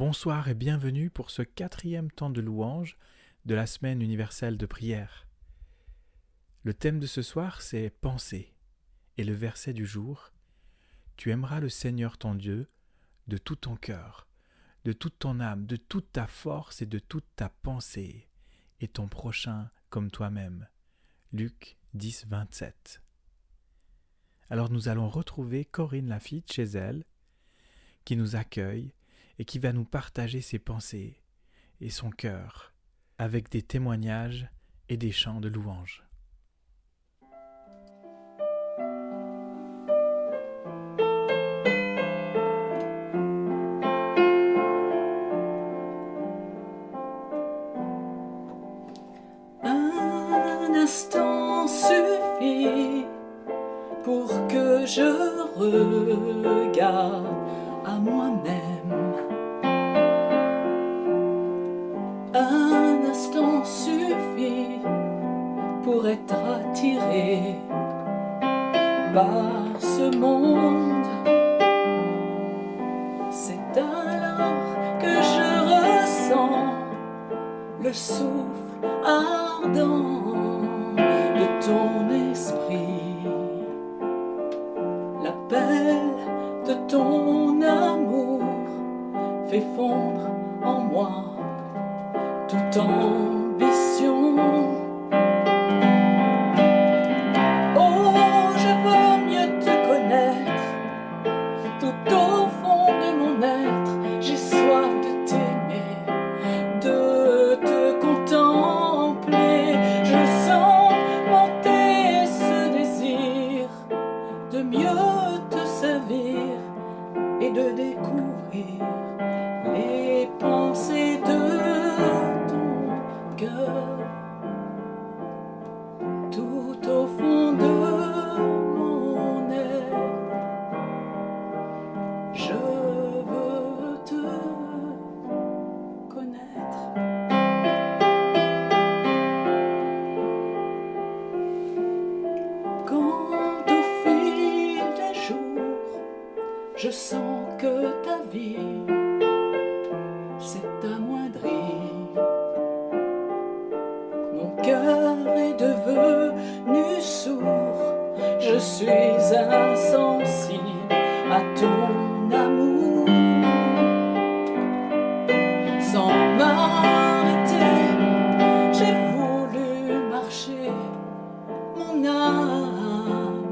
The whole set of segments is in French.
Bonsoir et bienvenue pour ce 4e temps de louange de la semaine universelle de prière. Le thème de ce soir, c'est « Penser » et le verset du jour « Tu aimeras le Seigneur ton Dieu de tout ton cœur, de toute ton âme, de toute ta force et de toute ta pensée, et ton prochain comme toi-même. » Luc 10, 27. Alors nous allons retrouver Corinne Lafitte chez elle, qui nous accueille et qui va nous partager ses pensées et son cœur avec des témoignages et des chants de louange. Un instant suffit pour que je regarde à moi-même. Un instant suffit pour être attiré par ce monde. C'est alors que je ressens le souffle ardent de ton esprit, l'appel de ton amour fait fondre en moi toute ambition. Oh, je veux mieux te connaître, tout au fond de mon être, j'ai soif de t'aimer, de te contempler. Je sens monter ce désir de mieux te servir et de découvrir les pensées de ton cœur. Tout au fond de mon être, je veux te connaître. Quand au fil des jours, je sens que ta vie s'est amoindrie, mon cœur est devenu sourd, je suis insensible à ton amour. Sans m'arrêter, j'ai voulu marcher, mon âme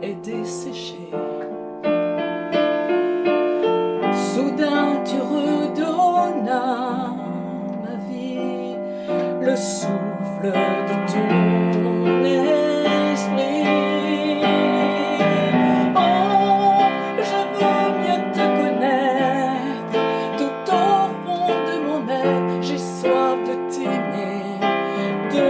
est desséchée. Soudain tu redonnes à ma vie le souffle de ton esprit. Oh, je veux mieux te connaître, tout au fond de mon être, j'ai soif de t'aimer, de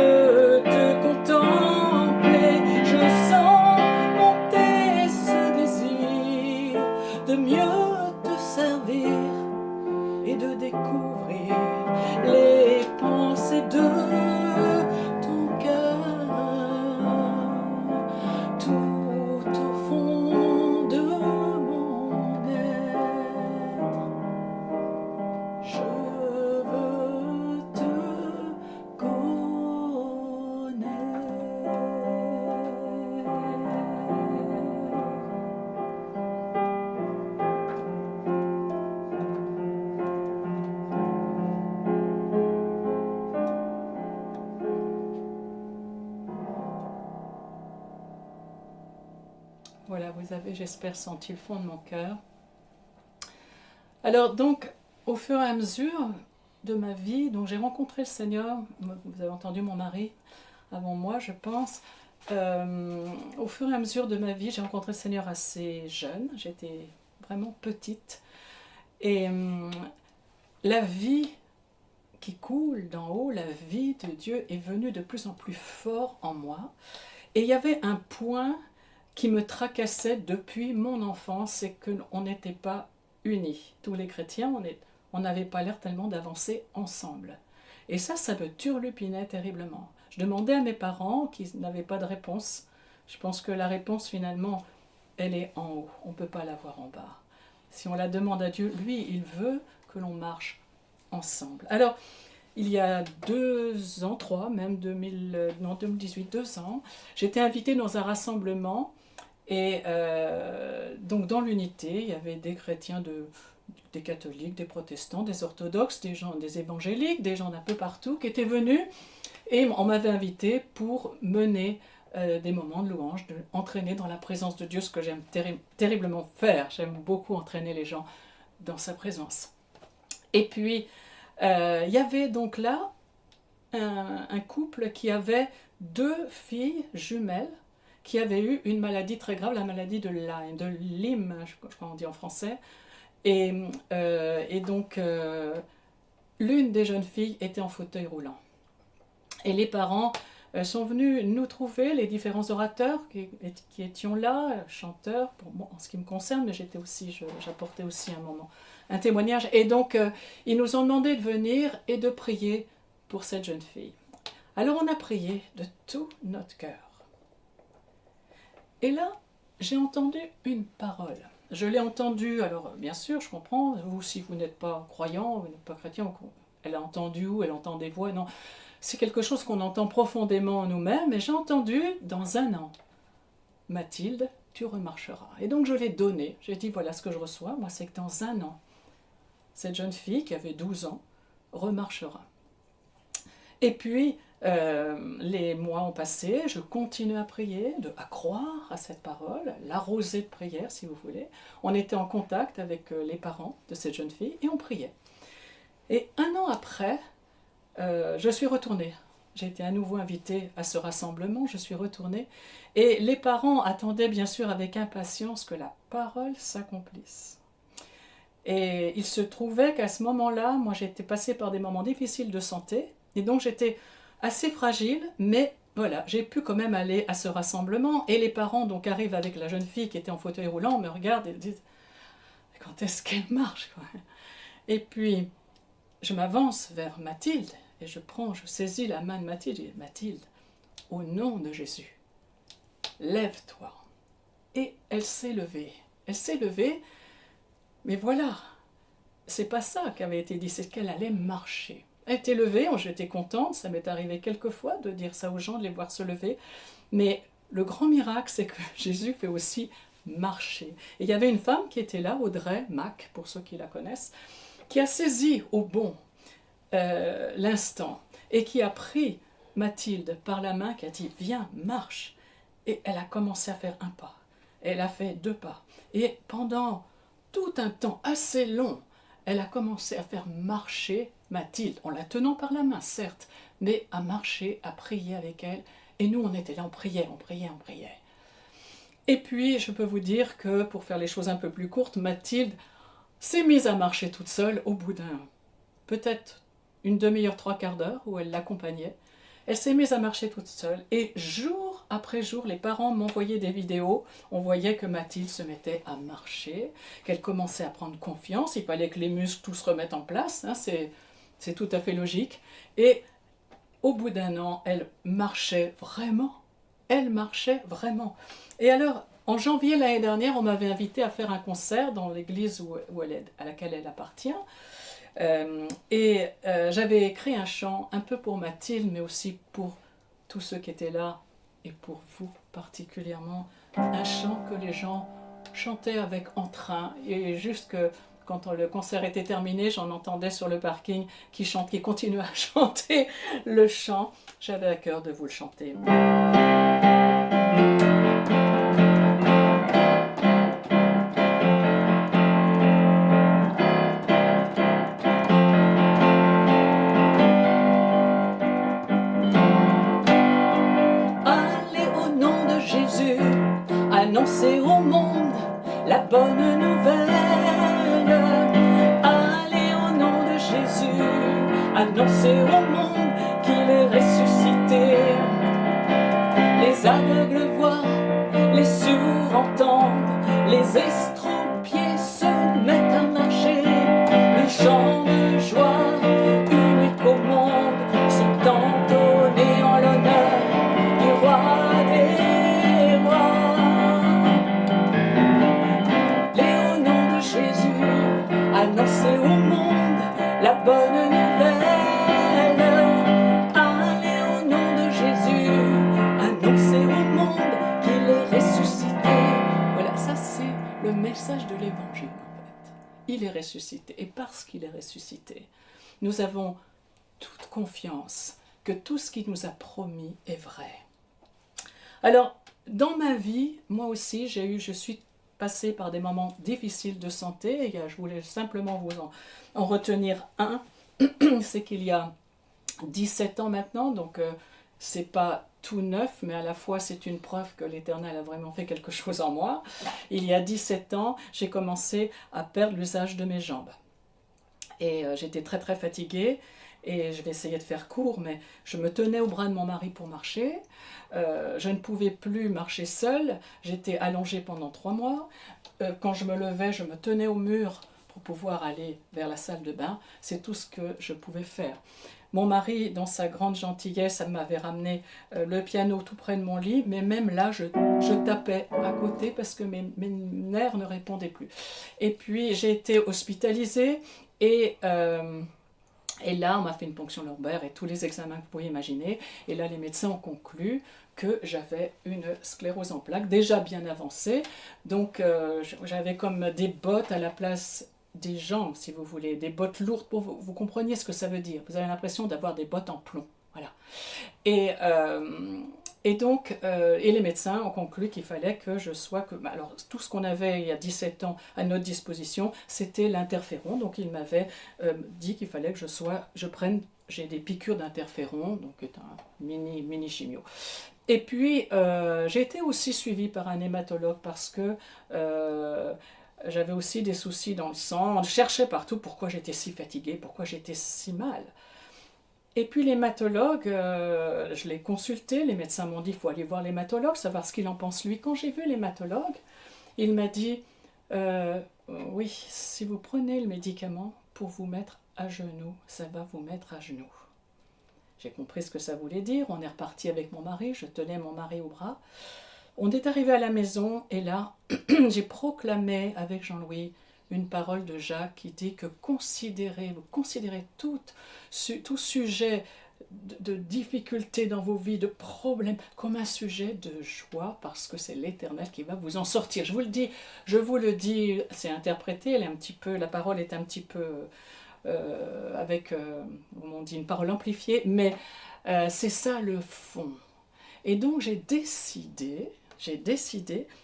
te contempler. Je sens monter ce désir de mieux te servir et de découvrir les pensées de ton cœur. Tout au fond de mon être, je veux te connaître. Voilà, vous avez, j'espère, senti le fond de mon cœur. Alors donc, au fur et à mesure de ma vie, donc j'ai rencontré le Seigneur, vous avez entendu mon mari avant moi, je pense. Au fur et à mesure de ma vie, j'ai rencontré le Seigneur assez jeune, j'étais vraiment petite. Et la vie qui coule d'en haut, la vie de Dieu est venue de plus en plus fort en moi. Et il y avait un point qui me tracassait depuis mon enfance, c'est qu'on n'était pas unis. Tous les chrétiens, on n'avait pas l'air tellement d'avancer ensemble. Et ça me turlupinait terriblement. Je demandais à mes parents qui n'avaient pas de réponse. Je pense que la réponse finalement, elle est en haut. On ne peut pas l'avoir en bas. Si on la demande à Dieu, lui, il veut que l'on marche ensemble. Alors, il y a 2 ans, 3, même 2018, 2 ans, j'étais invitée dans un rassemblement et donc dans l'unité, il y avait des chrétiens, des catholiques, des protestants, des orthodoxes, des gens, des évangéliques, des gens d'un peu partout qui étaient venus et on m'avait invité pour mener des moments de louange, entraîner dans la présence de Dieu, ce que j'aime terriblement faire. J'aime beaucoup entraîner les gens dans sa présence. Et puis, il y avait donc là un couple qui avait 2 filles jumelles qui avaient eu une maladie très grave, la maladie de Lyme, je crois qu'on dit en français. Et donc, l'une des jeunes filles était en fauteuil roulant. Et les parents sont venus nous trouver, les différents orateurs qui étions là, chanteurs, en ce qui me concerne, mais j'apportais aussi un témoignage. Et donc, ils nous ont demandé de venir et de prier pour cette jeune fille. Alors, on a prié de tout notre cœur. Et là, j'ai entendu une parole. Je l'ai entendue, alors bien sûr, je comprends, vous, si vous n'êtes pas croyant, vous n'êtes pas chrétien, elle a entendu où, elle entend des voix, non. C'est quelque chose qu'on entend profondément en nous-mêmes, et j'ai entendu dans 1 an, Mathilde, tu remarcheras. Et donc je l'ai donné, j'ai dit voilà ce que je reçois, moi c'est que dans 1 an, cette jeune fille qui avait 12 ans remarchera. Et puis les mois ont passé, je continue à prier, à croire à cette parole, l'arroser de prière si vous voulez. On était en contact avec les parents de cette jeune fille et on priait. Et 1 an après, je suis retournée. J'ai été à nouveau invitée à ce rassemblement, je suis retournée. Et les parents attendaient bien sûr avec impatience que la parole s'accomplisse. Et il se trouvait qu'à ce moment-là, moi j'étais passée par des moments difficiles de santé, et donc j'étais assez fragile, mais voilà, j'ai pu quand même aller à ce rassemblement. Et les parents donc arrivent avec la jeune fille qui était en fauteuil roulant, me regardent et disent « Quand est-ce qu'elle marche ?» Et puis, je m'avance vers Mathilde, et je saisis la main de Mathilde, et je dis « Mathilde, au nom de Jésus, lève-toi. » Et elle s'est levée, mais voilà, c'est pas ça qui avait été dit, c'est qu'elle allait marcher. Elle était levée, j'étais contente, ça m'est arrivé quelques fois de dire ça aux gens, de les voir se lever, mais le grand miracle, c'est que Jésus fait aussi marcher. Et il y avait une femme qui était là, Audrey Mac, pour ceux qui la connaissent, qui a saisi au bon l'instant, et qui a pris Mathilde par la main, qui a dit « Viens, marche !» Et elle a commencé à faire 1 pas, elle a fait 2 pas, et pendant tout un temps assez long, elle a commencé à faire marcher Mathilde, en la tenant par la main, certes, mais à marcher, à prier avec elle. Et nous, on était là, on priait. Et puis, je peux vous dire que, pour faire les choses un peu plus courtes, Mathilde s'est mise à marcher toute seule au bout peut-être une demi-heure, 3/4 d'heure, où elle l'accompagnait. Elle s'est mise à marcher toute seule. Et jour après jour, les parents m'envoyaient des vidéos. On voyait que Mathilde se mettait à marcher, qu'elle commençait à prendre confiance. Il fallait que les muscles tous se remettent en place. Hein, c'est tout à fait logique. Et au bout d'1 an, elle marchait vraiment. Et alors, en janvier l'année dernière, on m'avait invité à faire un concert dans l'église à laquelle elle appartient. J'avais écrit un chant un peu pour Mathilde, mais aussi pour tous ceux qui étaient là, et pour vous particulièrement. Un chant que les gens chantaient avec entrain, et juste que quand le concert était terminé, j'en entendais sur le parking qui continuait à chanter le chant. J'avais à cœur de vous le chanter. Allez au nom de Jésus, annoncez au monde la bonne nouvelle. Annoncez au monde qu'il est ressuscité. Les aveugles voient, les sourds entendent, les estropiés se mettent à marcher. Les chants de joie, uniques au monde, sont entonnés en l'honneur du roi des rois. Et au nom de Jésus, annoncez au monde l'évangile en fait. Il est ressuscité. Et parce qu'il est ressuscité, nous avons toute confiance que tout ce qu'il nous a promis est vrai. Alors, dans ma vie, moi aussi, je suis passée par des moments difficiles de santé. Et je voulais simplement vous en retenir un. C'est qu'il y a 17 ans maintenant, donc c'est pas tout neuf, mais à la fois c'est une preuve que l'Éternel a vraiment fait quelque chose en moi. Il y a 17 ans, j'ai commencé à perdre l'usage de mes jambes. Et j'étais très très fatiguée, et je vais essayer de faire court, mais je me tenais au bras de mon mari pour marcher. Je ne pouvais plus marcher seule, j'étais allongée pendant 3 mois. Quand je me levais, je me tenais au mur pour pouvoir aller vers la salle de bain. C'est tout ce que je pouvais faire. Mon mari, dans sa grande gentillesse, m'avait ramené le piano tout près de mon lit, mais même là, je tapais à côté parce que mes nerfs ne répondaient plus. Et puis, j'ai été hospitalisée et là, on m'a fait une ponction lombaire et tous les examens que vous pouvez imaginer. Et là, les médecins ont conclu que j'avais une sclérose en plaques déjà bien avancée. Donc, j'avais comme des bottes à la place des jambes, si vous voulez, des bottes lourdes, pour vous compreniez ce que ça veut dire. Vous avez l'impression d'avoir des bottes en plomb. Voilà. Et donc, les médecins ont conclu qu'il fallait que je sois... alors, tout ce qu'on avait il y a 17 ans à notre disposition, c'était l'interféron. Donc, il m'avait dit qu'il fallait que je prenne... J'ai des piqûres d'interféron, donc c'est un mini chimio. Et puis, j'ai été aussi suivie par un hématologue parce que j'avais aussi des soucis dans le sang. Je cherchais partout pourquoi j'étais si fatiguée, pourquoi j'étais si mal. Et puis l'hématologue, je l'ai consulté, les médecins m'ont dit il faut aller voir l'hématologue, savoir ce qu'il en pense lui. Quand j'ai vu l'hématologue, il m'a dit oui, si vous prenez le médicament pour vous mettre à genoux, ça va vous mettre à genoux. J'ai compris ce que ça voulait dire, on est reparti avec mon mari, je tenais mon mari au bras. On est arrivé à la maison et là, j'ai proclamé avec Jean-Louis une parole de Jacques qui dit que vous considérez tout sujet de difficulté dans vos vies, de problèmes, comme un sujet de joie parce que c'est l'Éternel qui va vous en sortir. Je vous le dis, c'est interprété, la parole est un petit peu avec, on dit une parole amplifiée, mais c'est ça le fond. Et donc j'ai décidé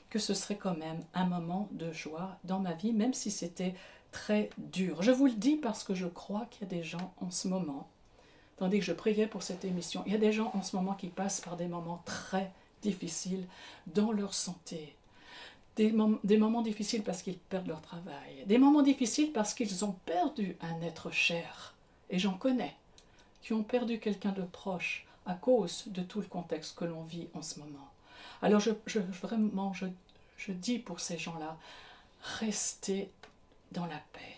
que ce serait quand même un moment de joie dans ma vie, même si c'était très dur. Je vous le dis parce que je crois qu'il y a des gens en ce moment, tandis que je priais pour cette émission, il y a des gens en ce moment qui passent par des moments très difficiles dans leur santé. Des moments difficiles parce qu'ils perdent leur travail, des moments difficiles parce qu'ils ont perdu un être cher, et j'en connais, qui ont perdu quelqu'un de proche à cause de tout le contexte que l'on vit en ce moment. Alors je dis pour ces gens-là, restez dans la paix,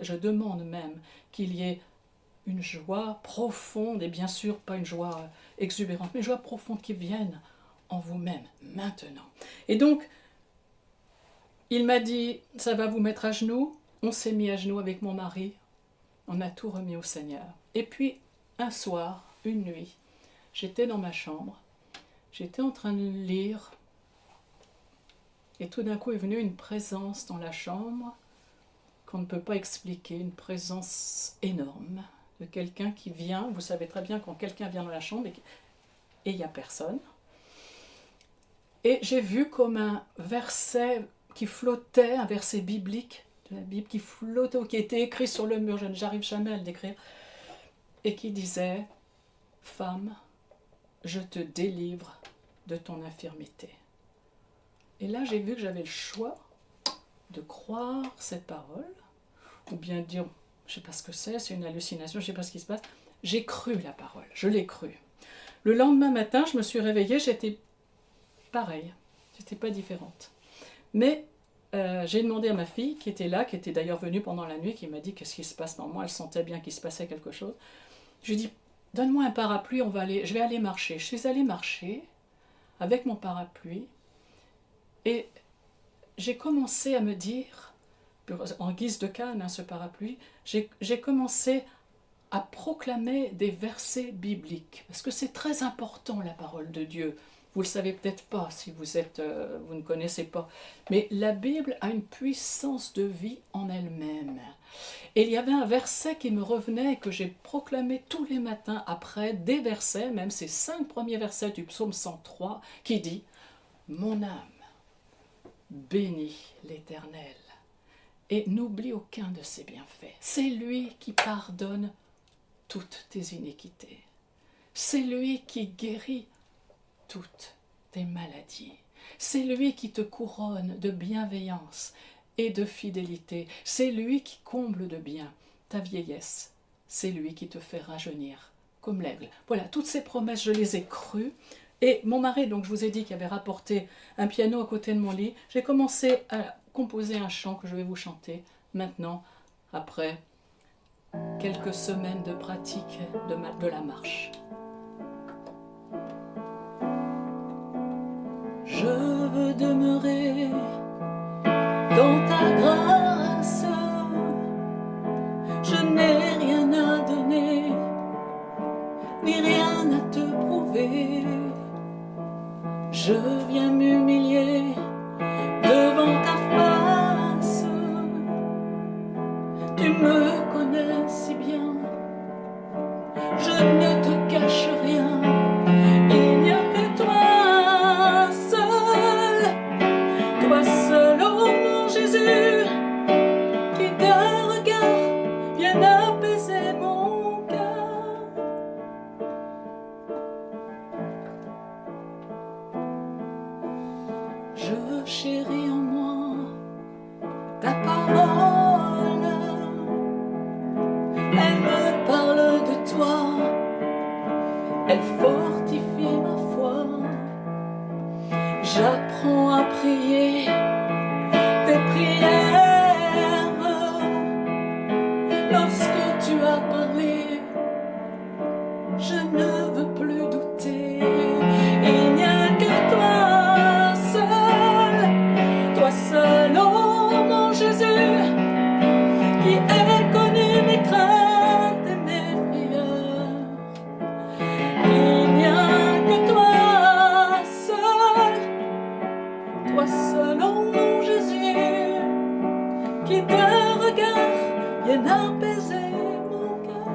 je demande même qu'il y ait une joie profonde, et bien sûr pas une joie exubérante, mais une joie profonde qui vienne en vous-même, maintenant. Et donc, il m'a dit, ça va vous mettre à genoux. On s'est mis à genoux avec mon mari, on a tout remis au Seigneur. Et puis, un soir, une nuit, j'étais dans ma chambre, j'étais en train de lire, et tout d'un coup est venue une présence dans la chambre qu'on ne peut pas expliquer, une présence énorme de quelqu'un qui vient. Vous savez très bien quand quelqu'un vient dans la chambre et il n'y a personne. Et j'ai vu comme un verset qui flottait, un verset biblique de la Bible qui flottait, qui était écrit sur le mur, j'arrive jamais à le décrire, et qui disait « Femme, je te délivre de ton infirmité. » Et là, j'ai vu que j'avais le choix de croire cette parole, ou bien de dire, je ne sais pas ce que c'est une hallucination, je ne sais pas ce qui se passe. J'ai cru la parole, je l'ai cru. Le lendemain matin, je me suis réveillée, j'étais pareille, j'étais pas différente. Mais j'ai demandé à ma fille, qui était là, qui était d'ailleurs venue pendant la nuit, qui m'a dit qu'est-ce qui se passe dans moi, elle sentait bien qu'il se passait quelque chose. Je lui ai dit, donne-moi un parapluie, je vais aller marcher. Je suis allée marcher avec mon parapluie, et j'ai commencé à me dire, en guise de canne, ce parapluie, j'ai commencé à proclamer des versets bibliques, parce que c'est très important la parole de Dieu. Vous le savez peut-être pas si vous ne connaissez pas. Mais la Bible a une puissance de vie en elle-même. Et il y avait un verset qui me revenait, que j'ai proclamé tous les matins après, des versets, même ces 5 premiers versets du psaume 103, qui dit « Mon âme bénit l'Éternel et n'oublie aucun de ses bienfaits. C'est lui qui pardonne toutes tes iniquités. C'est lui qui guérit toutes tes maladies. C'est lui qui te couronne de bienveillance et de fidélité. C'est lui qui comble de bien ta vieillesse. C'est lui qui te fait rajeunir comme l'aigle. » Voilà, toutes ces promesses, je les ai crues. Et mon mari, donc je vous ai dit qu'il avait rapporté un piano à côté de mon lit. J'ai commencé à composer un chant que je vais vous chanter maintenant, après quelques semaines de pratique de la marche. Je veux demeurer dans ta grâce, je n'ai rien à donner, ni rien à te prouver. Je viens m'humilier devant ta face, tu me connais si bien, je ne te cache rien. Il n'y a que toi seul, oh mon Jésus, qui d'un regard vient apaiser mon cœur. Je chéris en moi ta parole, elle me parle de toi, elle fortifie ma foi. J'apprends à prier tes prières. Lorsque tu as parlé, je ne veux plus douter. Il n'y a que toi seul, oh mon Jésus, qui ai connu mes craintes et mes frayeurs. Il n'y a que toi seul, oh mon Jésus, qui d'un regard vient apaiser mon cœur,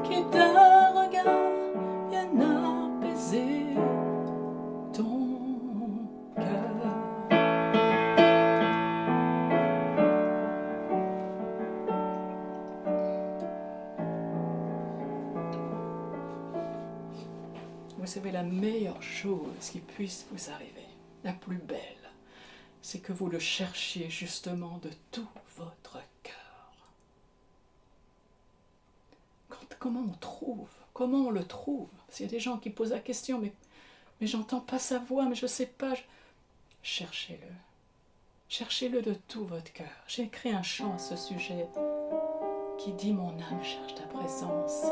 qui d'un regard vient apaiser ton cœur. Vous savez, la meilleure chose qui puisse vous arriver, la plus belle, c'est que vous le cherchiez justement de tout votre cœur. Comment on le trouve? S'il y a des gens qui posent la question, mais j'entends pas sa voix, mais je sais pas. Cherchez-le. Cherchez-le de tout votre cœur. J'ai écrit un chant à ce sujet qui dit « Mon âme cherche ta présence ».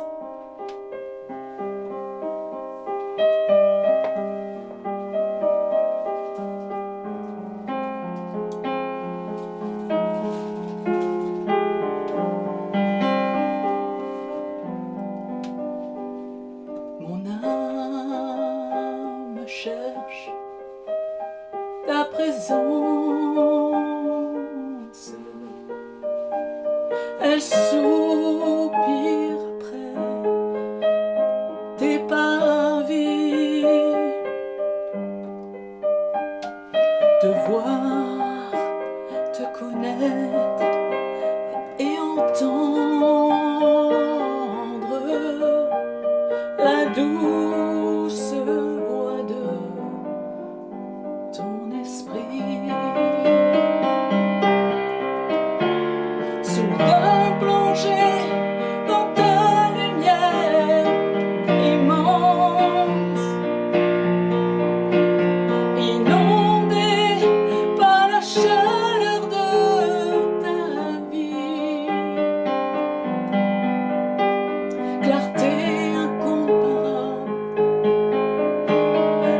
Mon âme cherche ta présence, elle soupire après tes parvis, te voir, te connaître et entendre la douce voix de ton esprit. Soudain plongé dans ta lumière immense, inondé par la chaleur de ta vie, clarté incomparable,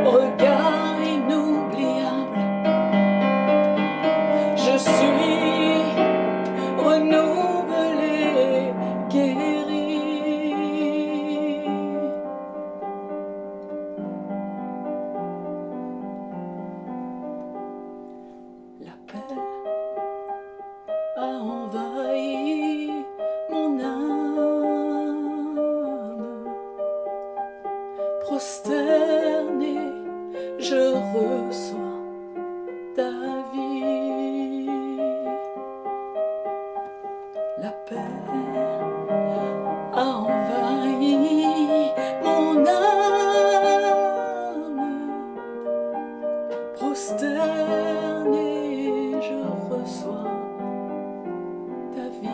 regard inoubliable, je suis renouvelé. envahit mon âme. Prosterné, je reçois ta vie. La paix a envahi mon âme. Prosterné, je reçois ta vie.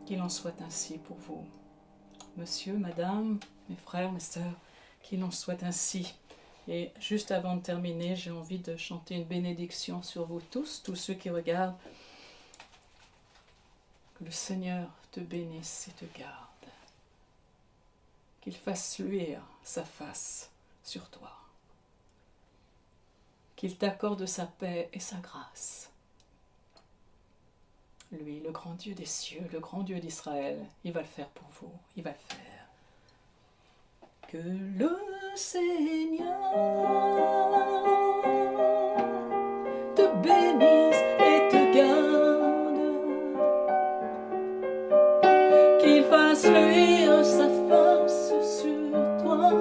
Qu'il en soit ainsi pour vous, monsieur, madame, mes frères, mes sœurs, qu'il en soit ainsi. Et juste avant de terminer, j'ai envie de chanter une bénédiction sur vous tous ceux qui regardent. Que le Seigneur te bénisse et te garde. Qu'il fasse luire sa face sur toi. Qu'il t'accorde sa paix et sa grâce. Lui, le grand Dieu des cieux, le grand Dieu d'Israël, il va le faire pour vous, il va le faire. Que le Seigneur te bénisse et te garde, qu'il fasse luire sa face sur toi,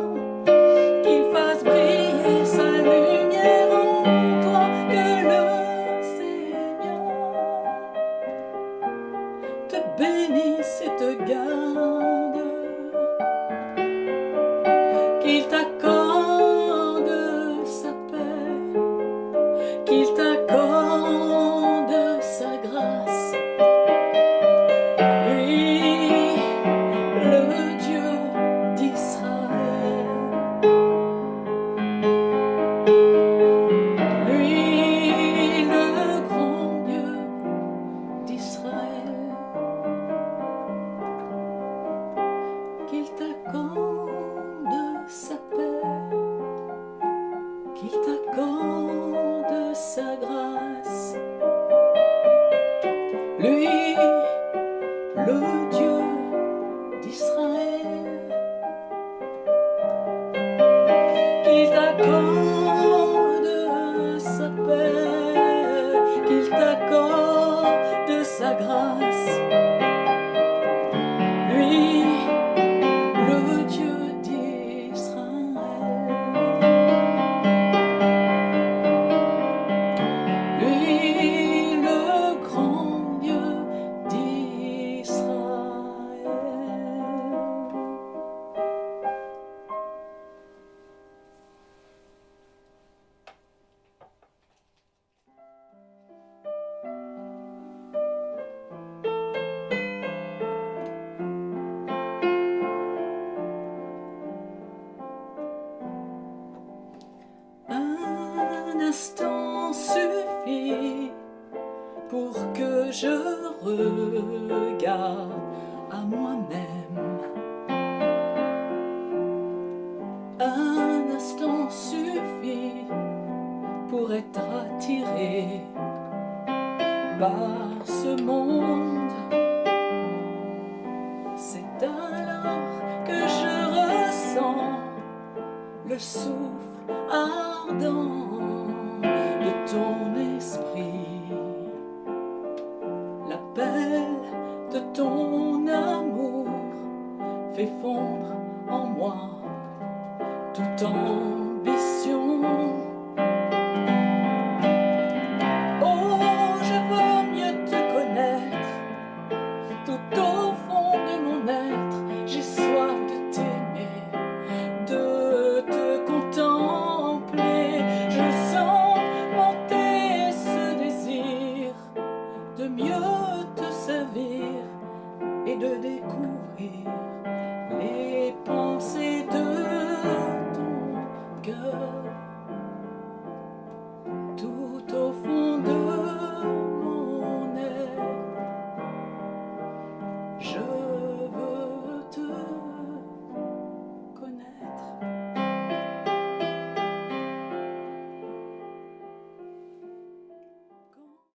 qu'il fasse briller sa lumière en toi, que le Seigneur te bénisse et te garde, qu'il t'accorde sa paix, qu'il t'accorde sa grâce. Lui, le Dieu d'Israël, lui, le grand Dieu d'Israël, qu'il t'accorde sa paix, qu'il t'accorde sa grâce. Lui, le Dieu d'Israël, qu'il t'accorde sa paix, qu'il t'accorde sa grâce. Lui, le Dieu d'Israël, lui, le grand Dieu d'Israël. Un instant suffit pour que je regarde à moi-même. Un instant suffit pour être attiré par ce monde. C'est alors que je ressens le souffle ardent